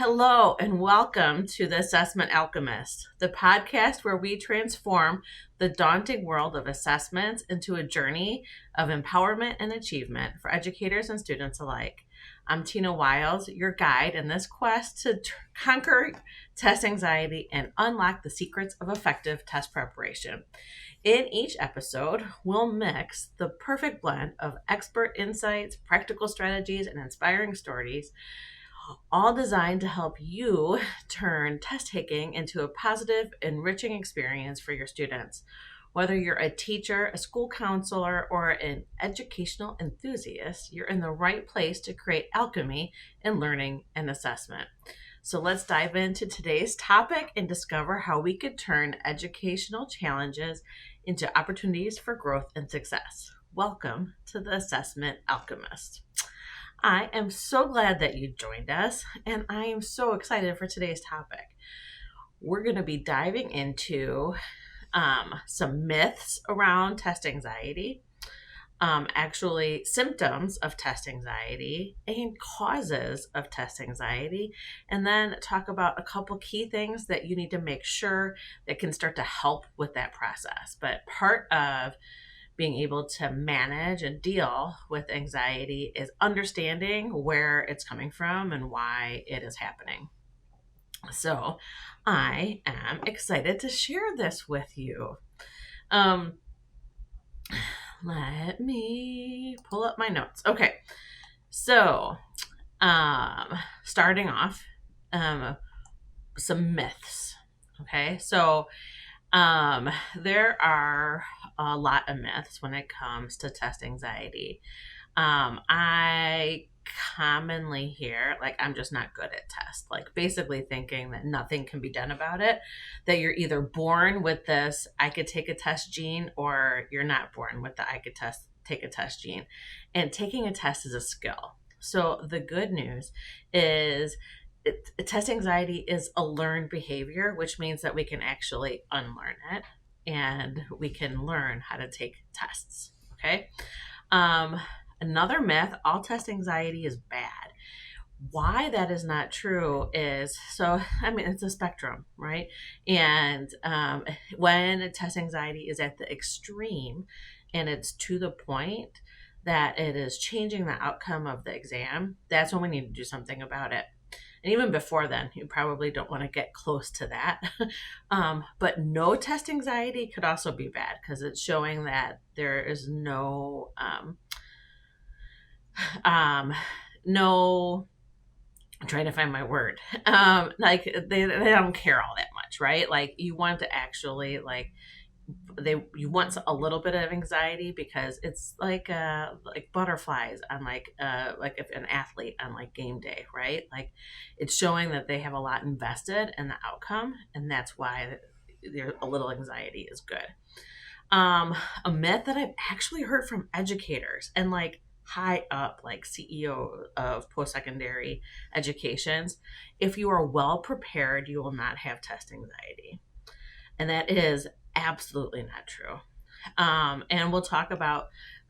Hello and welcome to the Assessment Alchemist, the podcast where we transform the daunting world of assessments into a journey of empowerment and achievement for educators and students alike. I'm Tina Wiles, your guide in this quest to conquer test anxiety and unlock the secrets of effective test preparation. In each episode, we'll mix the perfect blend of expert insights, practical strategies, and inspiring stories, all designed to help you turn test taking into a positive, enriching experience for your students. Whether you're a teacher, a school counselor, or an educational enthusiast, you're in the right place to create alchemy in learning and assessment. So let's dive into today's topic and discover how we could turn educational challenges into opportunities for growth and success. Welcome to the Assessment Alchemist. I am so glad that you joined us, and I am so excited for today's topic. We're going to be diving into some myths around test anxiety, actually symptoms of test anxiety and causes of test anxiety, and then talk about a couple key things that you need to make sure that can start to help with that process. But part of being able to manage and deal with anxiety is understanding where it's coming from and why it is happening. So I am excited to share this with you. Let me pull up my notes. Okay. So, starting off, some myths. Okay. So, there are a lot of myths when it comes to test anxiety. I commonly hear, I'm just not good at tests, basically thinking that nothing can be done about it, that you're either born with this I could take a test gene, or you're not born with the I could take a test gene. And taking a test is a skill. So the good news is test anxiety is a learned behavior, which means that we can actually unlearn it and we can learn how to take tests. Okay. Another myth, all test anxiety is bad. Why that is not true is, it's a spectrum, right? And when test anxiety is at the extreme and it's to the point that it is changing the outcome of the exam, that's when we need to do something about it. And even before then, you probably don't want to get close to that. But no test anxiety could also be bad because it's showing that there is no, no, I'm trying to find my word. They don't care all that much, right? You want to actually you want a little bit of anxiety because it's like butterflies on if an athlete on game day, right? It's showing that they have a lot invested in the outcome, and that's why a little anxiety is good. A myth that I've actually heard from educators and high up CEO of post-secondary educations: if you are well prepared, you will not have test anxiety. And that is absolutely not true. And we'll talk about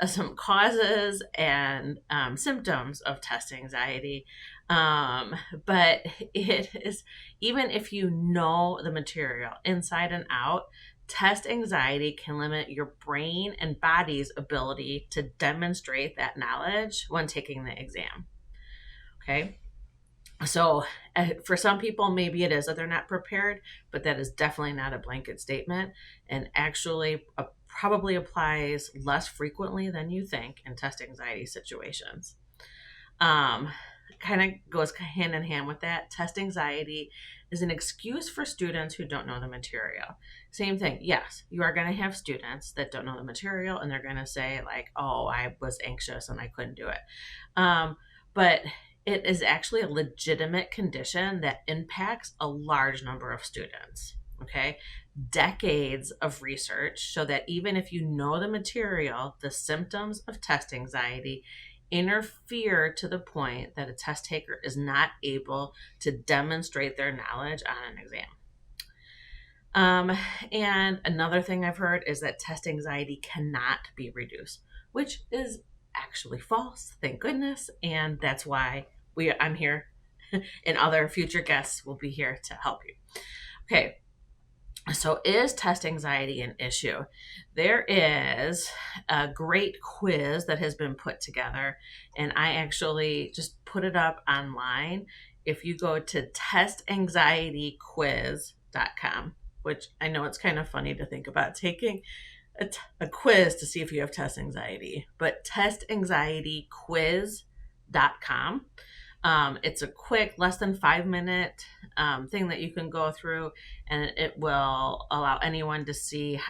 some causes and symptoms of test anxiety. But it is, even if you know the material inside and out, test anxiety can limit your brain and body's ability to demonstrate that knowledge when taking the exam. Okay. So for some people, maybe it is that they're not prepared, but that is definitely not a blanket statement, and actually probably applies less frequently than you think in test anxiety situations. Kind of goes hand in hand with that. Test anxiety is an excuse for students who don't know the material. Same thing. Yes, you are going to have students that don't know the material, and they're going to say oh, I was anxious and I couldn't do it. But it is actually a legitimate condition that impacts a large number of students. Okay. Decades of research show that even if you know the material, the symptoms of test anxiety interfere to the point that a test taker is not able to demonstrate their knowledge on an exam. And another thing I've heard is that test anxiety cannot be reduced, which is actually false, thank goodness. And that's why I'm here and other future guests will be here to help you. Okay, so is test anxiety an issue? There is a great quiz that has been put together, and I actually just put it up online. If you go to testanxietyquiz.com, which I know it's kind of funny to think about taking a quiz to see if you have test anxiety, but testanxietyquiz.com. It's a quick, less than 5 minute thing that you can go through, and it will allow anyone to see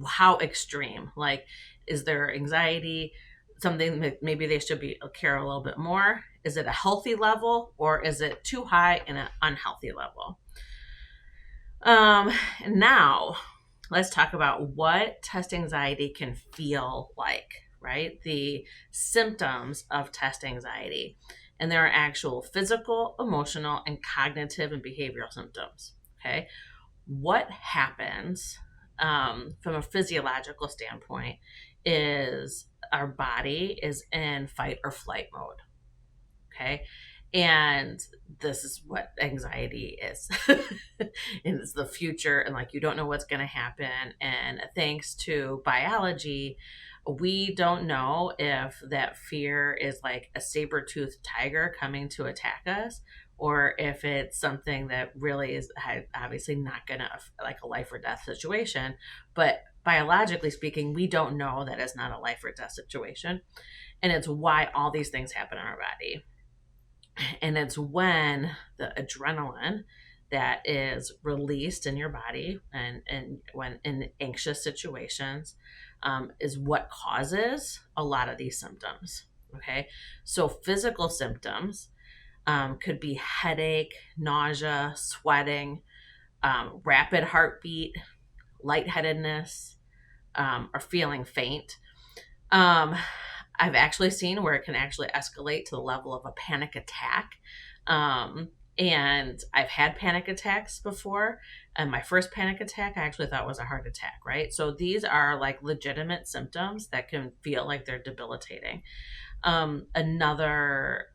how extreme. Like, is their anxiety something that maybe they should be care a little bit more? Is it a healthy level, or is it too high and an unhealthy level? Now, let's talk about what test anxiety can feel like, right? The symptoms of test anxiety. And there are actual physical, emotional, and cognitive and behavioral symptoms. Okay. What happens from a physiological standpoint is our body is in fight or flight mode. Okay. And this is what anxiety is. And it's the future, and like you don't know what's going to happen. And thanks to biology, we don't know if that fear is like a saber-toothed tiger coming to attack us, or if it's something that really is obviously not going to, like a life or death situation. But biologically speaking, we don't know that it's not a life or death situation. And it's why all these things happen in our body. And it's when the adrenaline that is released in your body and when in anxious situations is what causes a lot of these symptoms. Okay. So physical symptoms could be headache, nausea, sweating, rapid heartbeat, lightheadedness, or feeling faint. I've actually seen where it can actually escalate to the level of a panic attack. And I've had panic attacks before. And my first panic attack, I actually thought was a heart attack, right? So these are like legitimate symptoms that can feel like they're debilitating. Another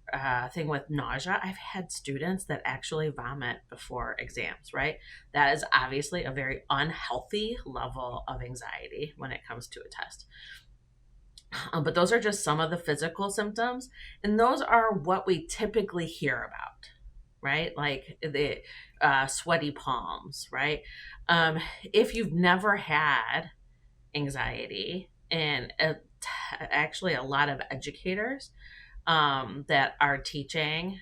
thing with nausea, I've had students that actually vomit before exams, right? That is obviously a very unhealthy level of anxiety when it comes to a test. But those are just some of the physical symptoms, and those are what we typically hear about, right? Like the sweaty palms, right? If you've never had anxiety, and actually a lot of educators that are teaching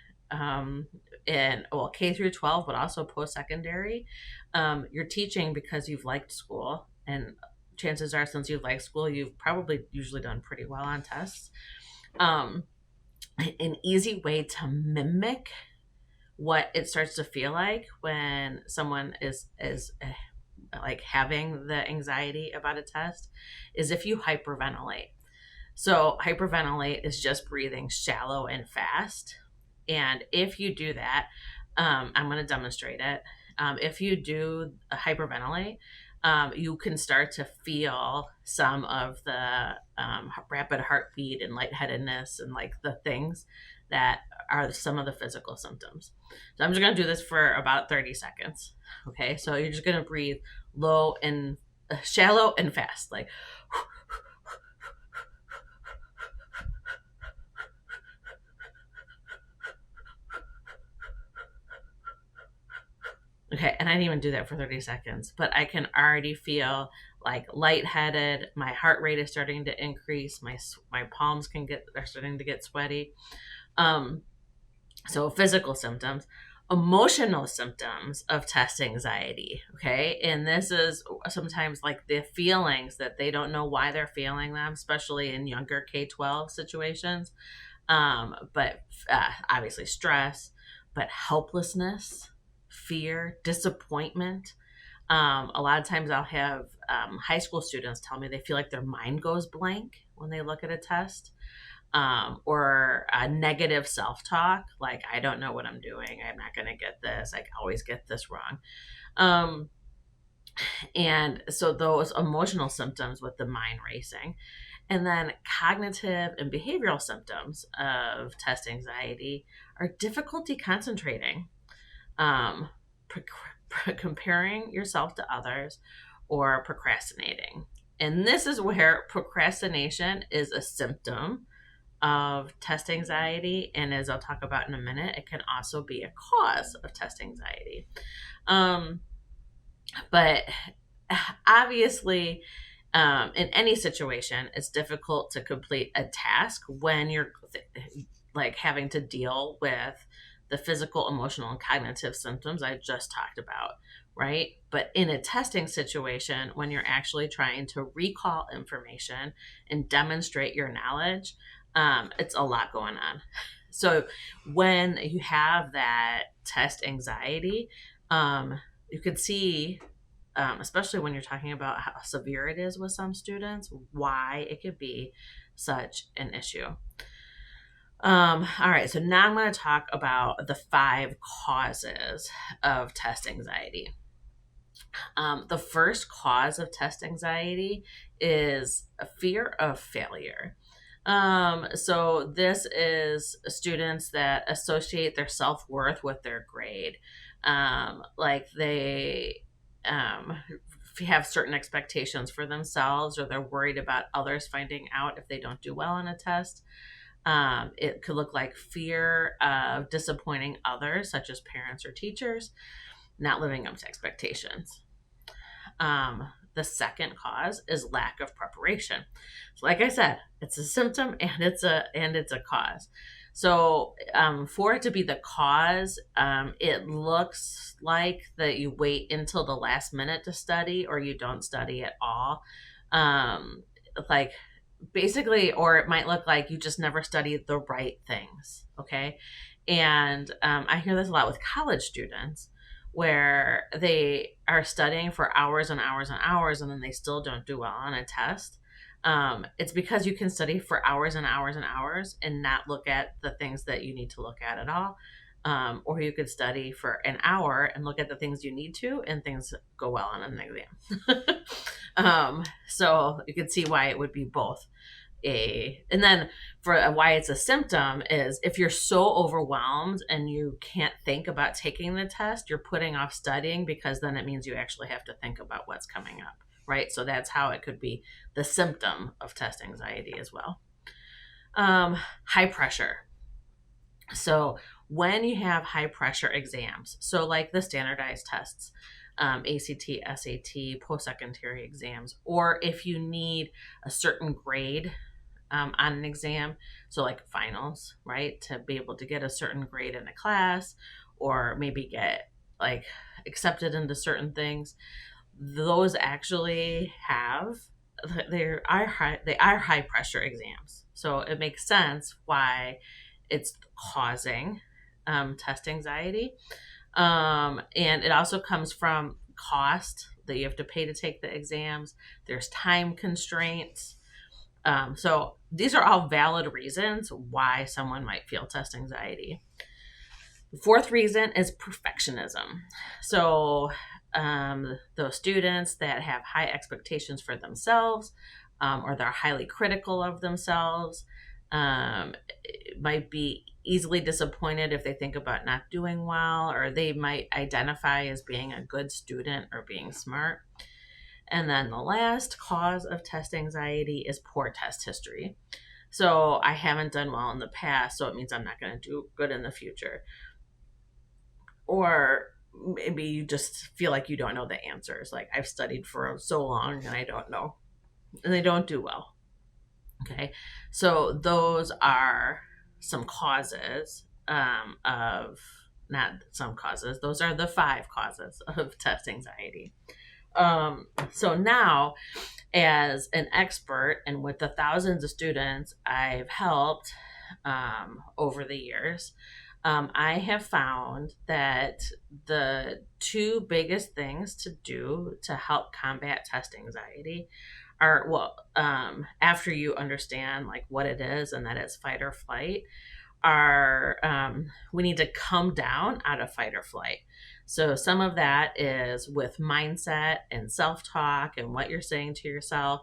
in K through 12, but also post-secondary, you're teaching because you've liked school, and chances are, since you've liked school, you've probably usually done pretty well on tests. An easy way to mimic what it starts to feel like when someone is like having the anxiety about a test is if you hyperventilate. So hyperventilate is just breathing shallow and fast. And if you do that, I'm going to demonstrate it. If you do hyperventilate, you can start to feel some of the rapid heartbeat and lightheadedness and like the things that are some of the physical symptoms. So I'm just going to do this for about 30 seconds. Okay, so you're just going to breathe low and shallow and fast, like. Okay, and I didn't even do that for 30 seconds, but I can already feel like lightheaded. My heart rate is starting to increase. My palms are starting to get sweaty. So physical symptoms, emotional symptoms of test anxiety. Okay, and this is sometimes like the feelings that they don't know why they're feeling them, especially in younger K-12 situations. But obviously stress, but helplessness, fear, disappointment. A lot of times I'll have high school students tell me they feel like their mind goes blank when they look at a test, or a negative self-talk, like, I don't know what I'm doing. I'm not going to get this. I always get this wrong. And so those emotional symptoms with the mind racing. And then cognitive and behavioral symptoms of test anxiety are difficulty concentrating, um, comparing yourself to others, or procrastinating. And this is where procrastination is a symptom of test anxiety. And as I'll talk about in a minute, it can also be a cause of test anxiety. Um, but obviously, in any situation, it's difficult to complete a task when you're like having to deal with the physical, emotional, and cognitive symptoms I just talked about, right? But in a testing situation, when you're actually trying to recall information and demonstrate your knowledge, it's a lot going on. So when you have that test anxiety, you could see, especially when you're talking about how severe it is with some students, why it could be such an issue. All right, so now I'm going to talk about the 5 causes of test anxiety. The first cause of test anxiety is a fear of failure. So this is students that associate their self-worth with their grade. Like they have certain expectations for themselves, or they're worried about others finding out if they don't do well on a test. It could look like fear of disappointing others, such as parents or teachers, not living up to expectations. The second cause is lack of preparation. So like I said, it's a symptom and it's a cause. So for it to be the cause, it looks like that you wait until the last minute to study, or you don't study at all. Like basically, or it might look like you just never studied the right things. Okay. And I hear this a lot with college students, where they are studying for hours and hours and hours, and then they still don't do well on a test. It's because you can study for hours and hours and hours and not look at the things that you need to look at all. Or you could study for an hour and look at the things you need to, and things go well on an exam. So you can see why it would be both. And then for why it's a symptom is if you're so overwhelmed and you can't think about taking the test, you're putting off studying, because then it means you actually have to think about what's coming up, right? So that's how it could be the symptom of test anxiety as well. High pressure. So when you have high pressure exams, so like the standardized tests, ACT, SAT, post-secondary exams, or if you need a certain grade on an exam, so like finals, right, to be able to get a certain grade in a class, or maybe get like accepted into certain things, those actually they are high pressure exams. So it makes sense why it's causing test anxiety. And it also comes from cost that you have to pay to take the exams. There's time constraints. So these are all valid reasons why someone might feel test anxiety. The fourth reason is perfectionism. So those students that have high expectations for themselves, or they're highly critical of themselves, might be easily disappointed if they think about not doing well, or they might identify as being a good student or being smart. And then the last cause of test anxiety is poor test history. So I haven't done well in the past, so it means I'm not going to do good in the future. Or maybe you just feel like you don't know the answers. Like I've studied for so long and I don't know. And they don't do well. Okay. So those are some causes not some causes. Those are the 5 causes of test anxiety. So now, as an expert and with the thousands of students I've helped over the years, I have found that the 2 biggest things to do to help combat test anxiety are, well, after you understand like what it is and that it's fight or flight, are we need to come down out of fight or flight. So some of that is with mindset and self-talk and what you're saying to yourself.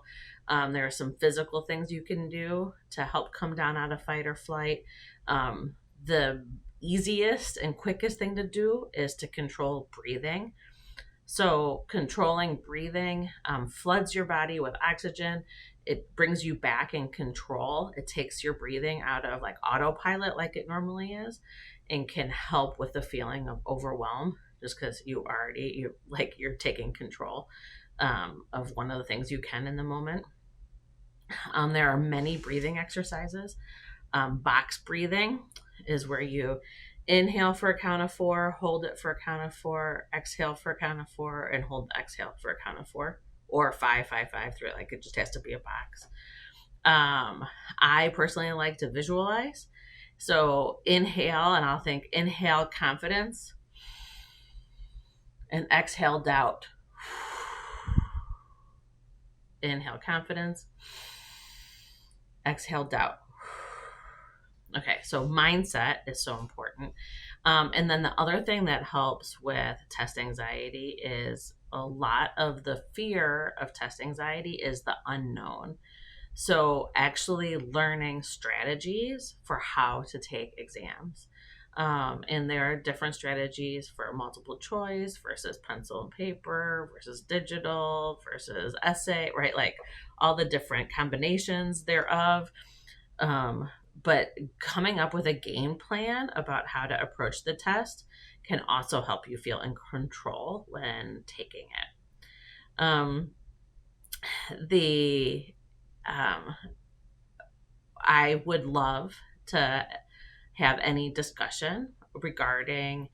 There are some physical things you can do to help come down out of fight or flight. The easiest and quickest thing to do is to control breathing. So, controlling breathing floods your body with oxygen. It brings you back in control. It takes your breathing out of like autopilot, like it normally is, and can help with the feeling of overwhelm just because you're taking control of one of the things you can in the moment. There are many breathing exercises. Box breathing is where you inhale for a count of 4, hold it for a count of 4, exhale for a count of 4, and hold the exhale for a count of 4, or 5, 5, 5, 3. Like it just has to be a box. I personally like to visualize. So inhale, and I'll think inhale confidence, and exhale doubt. Inhale confidence, exhale doubt. Okay, so mindset is so important. And then the other thing that helps with test anxiety is a lot of the fear of test anxiety is the unknown. So actually learning strategies for how to take exams. And there are different strategies for multiple choice versus pencil and paper versus digital versus essay, right? Like all the different combinations thereof. But coming up with a game plan about how to approach the test can also help you feel in control when taking it. The I would love to have any discussion regarding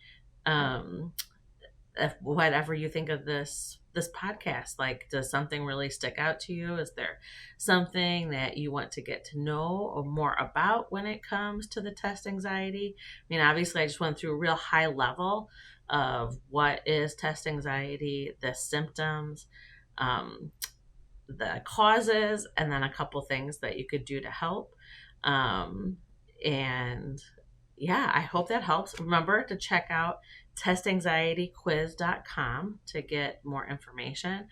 whatever you think of this podcast. Like, does something really stick out to you? Is there something that you want to get to know or more about when it comes to the test anxiety? I mean, obviously I just went through a real high level of what is test anxiety, the symptoms, the causes, and then a couple things that you could do to help. And yeah, I hope that helps. Remember to check out testanxietyquiz.com to get more information.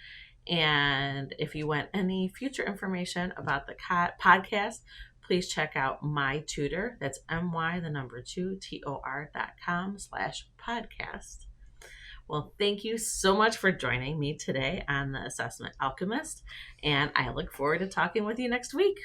And if you want any future information about the podcast, please check out my tutor. That's my2tor.com/podcast. Well, thank you so much for joining me today on the Assessment Alchemist, and I look forward to talking with you next week.